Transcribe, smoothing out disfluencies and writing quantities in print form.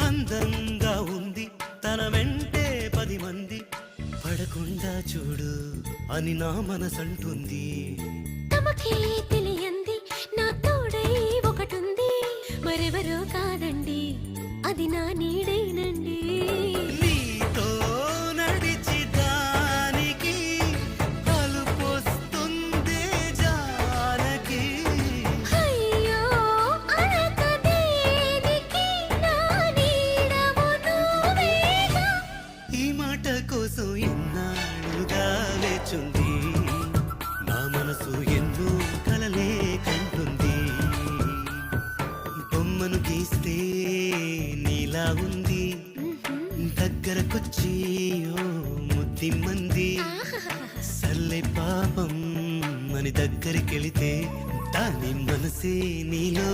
అందంగా ఉంది తన వెంటే 10 మంది పడకుండా చూడు అని నా మనసంటుంది. తమకే తెలియంది నా తోడై ఒకటుంది, మరెవరో కాదండి అది నా నీడేనండి. నీతో నడిచి దానికి అలుపొస్తుంది జానకి. అయ్యో అనక దేనికి నా నీడవు నువ్వేగా. ఈ మాట కోసం ఎన్నాళ్ళుగా వేచుంది నా మనసు, ఎన్నో కలలే కంటుంది. బొమ్మను గీస్తే నీలా ఉంది, దగ్గరకొచ్చి ఓ ముద్దిమ్మంది. సల్లే పాపం అని దగ్గరికెళితే దాని మనసే నీలో